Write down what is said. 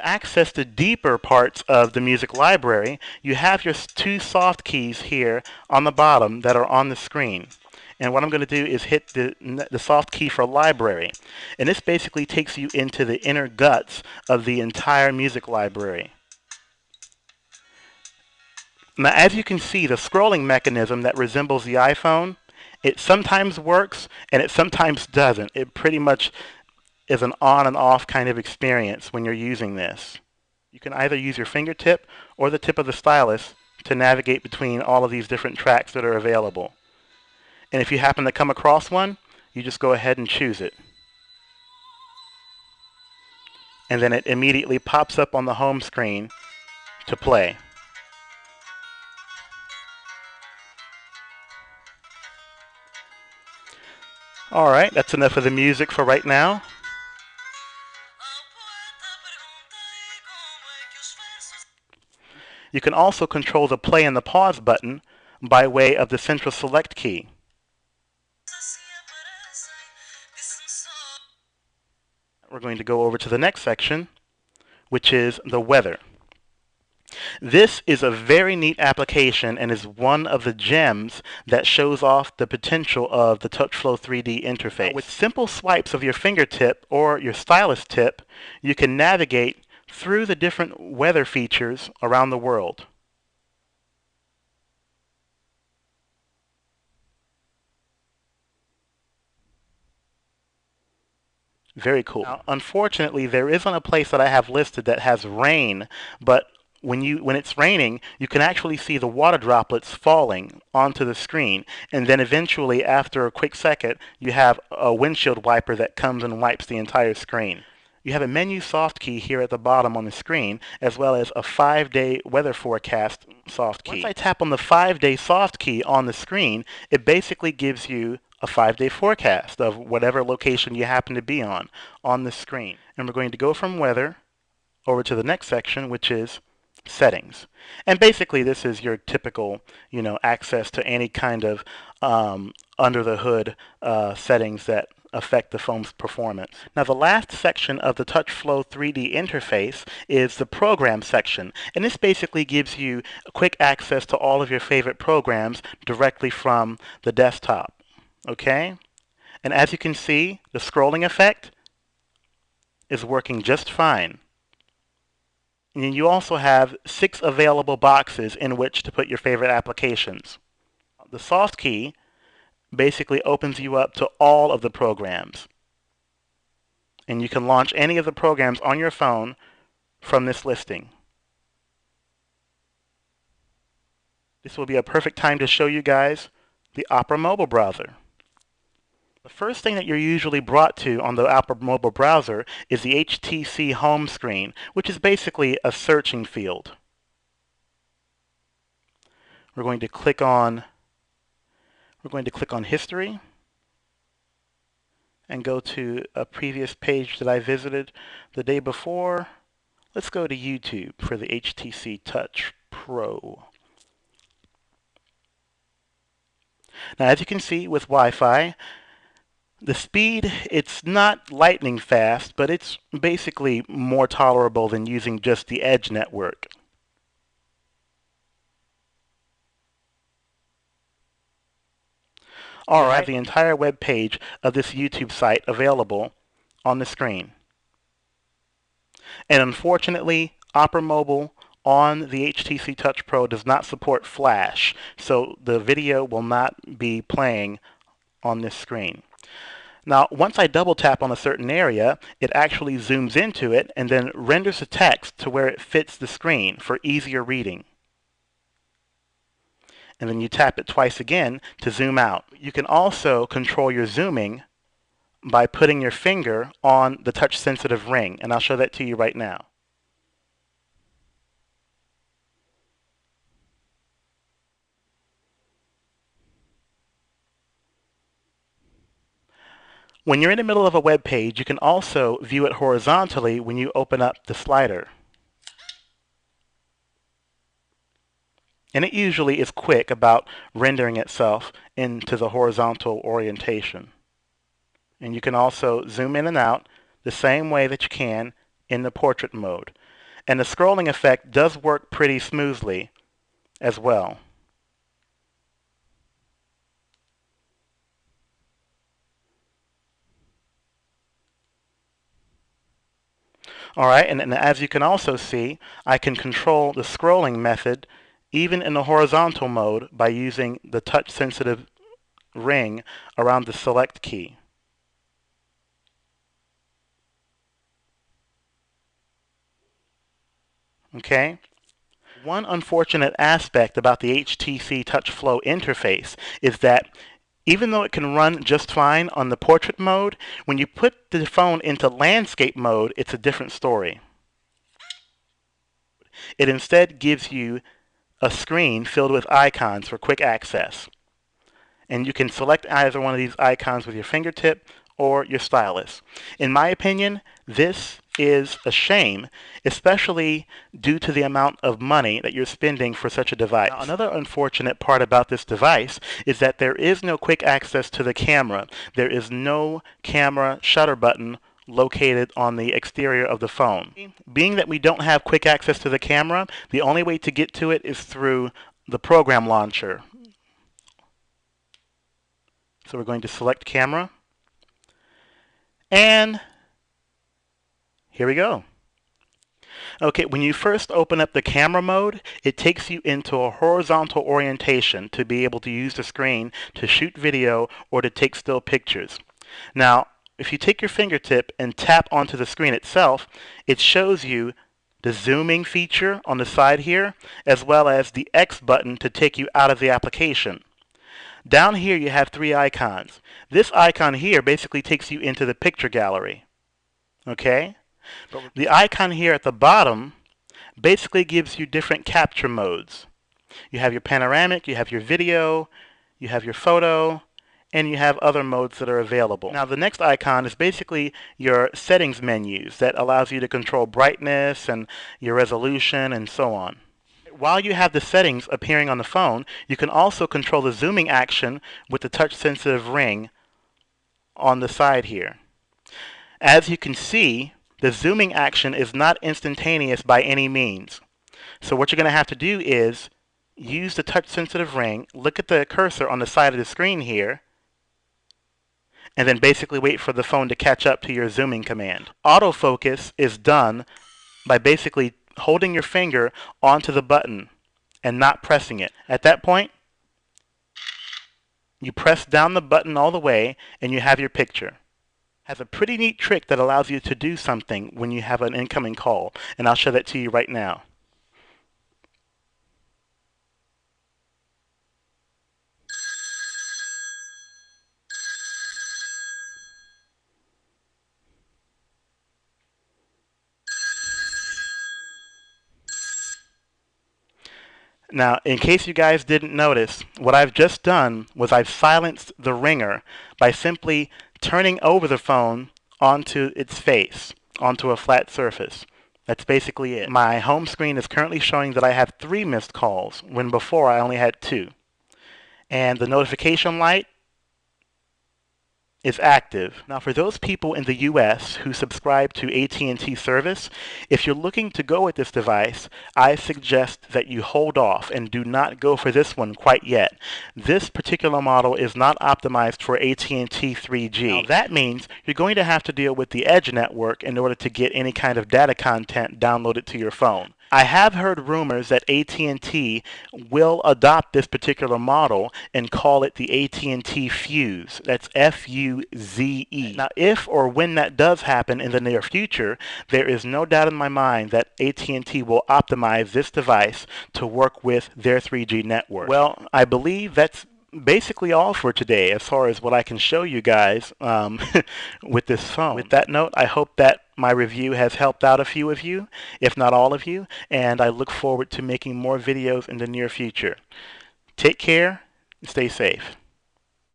To access the deeper parts of the music library, you have your two soft keys here on the bottom that are on the screen. And what I'm going to do is hit the soft key for library. And this basically takes you into the inner guts of the entire music library. Now, as you can see, the scrolling mechanism that resembles the iPhone, it sometimes works and it sometimes doesn't. It pretty much is an on and off kind of experience when you're using this. You can either use your fingertip or the tip of the stylus to navigate between all of these different tracks that are available. And if you happen to come across one, you just go ahead and choose it. And then it immediately pops up on the home screen to play. Alright, that's enough of the music for right now. You can also control the play and the pause button by way of the central select key. We're going to go over to the next section, which is the weather. This is a very neat application and is one of the gems that shows off the potential of the TouchFLO 3D interface. With simple swipes of your fingertip or your stylus tip, you can navigate through the different weather features around the world. Very cool. Now, unfortunately, there isn't a place that I have listed that has rain, but when it's raining, you can actually see the water droplets falling onto the screen, and then eventually, after a quick second, you have a windshield wiper that comes and wipes the entire screen. You have a menu soft key here at the bottom on the screen, as well as a 5-day weather forecast soft key. Once I tap on the 5-day soft key on the screen, it basically gives you a 5-day forecast of whatever location you happen to be on the screen. And we're going to go from weather over to the next section, which is settings. And basically this is your typical, access to any kind of under the hood settings that affect the phone's performance. Now, the last section of the TouchFLO 3D interface is the program section, and this basically gives you quick access to all of your favorite programs directly from the desktop. Okay? And as you can see, the scrolling effect is working just fine. And you also have 6 available boxes in which to put your favorite applications. The soft key basically opens you up to all of the programs. And you can launch any of the programs on your phone from this listing. This will be a perfect time to show you guys the Opera mobile browser. The first thing that you're usually brought to on the Opera mobile browser is the HTC home screen, which is basically a searching field. We're going to click on history and go to a previous page that I visited the day before. Let's go to YouTube for the HTC Touch Pro. Now, as you can see with Wi-Fi, the speed, it's not lightning fast, but it's basically more tolerable than using just the Edge network. All right, I have the entire web page of this YouTube site available on the screen. And unfortunately, Opera Mobile on the HTC Touch Pro does not support Flash, so the video will not be playing on this screen. Now, once I double tap on a certain area, it actually zooms into it and then renders the text to where it fits the screen for easier reading. And then you tap it twice again to zoom out. You can also control your zooming by putting your finger on the touch-sensitive ring, and I'll show that to you right now. When you're in the middle of a web page, you can also view it horizontally when you open up the slider. And it usually is quick about rendering itself into the horizontal orientation. And you can also zoom in and out the same way that you can in the portrait mode. And the scrolling effect does work pretty smoothly as well. Alright, and as you can also see, I can control the scrolling method even in the horizontal mode by using the touch-sensitive ring around the select key. Okay? One unfortunate aspect about the HTC TouchFLO interface is that even though it can run just fine on the portrait mode, when you put the phone into landscape mode, it's a different story. It instead gives you a screen filled with icons for quick access. And you can select either one of these icons with your fingertip or your stylus. In my opinion, this is a shame, especially due to the amount of money that you're spending for such a device. Now, another unfortunate part about this device is that there is no quick access to the camera. There is no camera shutter button located on the exterior of the phone. Being that we don't have quick access to the camera, the only way to get to it is through the program launcher. So we're going to select camera, and here we go. Okay, when you first open up the camera mode, it takes you into a horizontal orientation to be able to use the screen to shoot video or to take still pictures. Now, if you take your fingertip and tap onto the screen itself, it shows you the zooming feature on the side here, as well as the X button to take you out of the application. Down here you have three icons. This icon here basically takes you into the picture gallery. Okay? The icon here at the bottom basically gives you different capture modes. You have your panoramic, you have your video, you have your photo, and you have other modes that are available. Now the next icon is basically your settings menus that allows you to control brightness and your resolution and so on. While you have the settings appearing on the phone, you can also control the zooming action with the touch-sensitive ring on the side here. As you can see, the zooming action is not instantaneous by any means. So what you're going to have to do is use the touch-sensitive ring, look at the cursor on the side of the screen here, and then basically wait for the phone to catch up to your zooming command. Autofocus is done by basically holding your finger onto the button and not pressing it. At that point, you press down the button all the way and you have your picture. It has a pretty neat trick that allows you to do something when you have an incoming call, and I'll show that to you right now. Now, in case you guys didn't notice, what I've just done was I've silenced the ringer by simply turning over the phone onto its face, onto a flat surface. That's basically it. My home screen is currently showing that I have 3 missed calls, when before I only had 2. And the notification light is active. Now for those people in the US who subscribe to AT&T service, if you're looking to go with this device, I suggest that you hold off and do not go for this one quite yet. This particular model is not optimized for AT&T 3G. Now that means you're going to have to deal with the edge network in order to get any kind of data content downloaded to your phone. I have heard rumors that AT&T will adopt this particular model and call it the AT&T Fuse. That's F-U-Z-E. Now, if or when that does happen in the near future, there is no doubt in my mind that AT&T will optimize this device to work with their 3G network. Well, I believe that's basically all for today as far as what I can show you guys with this phone. With that note, I hope that my review has helped out a few of you, if not all of you, and I look forward to making more videos in the near future. Take care and stay safe.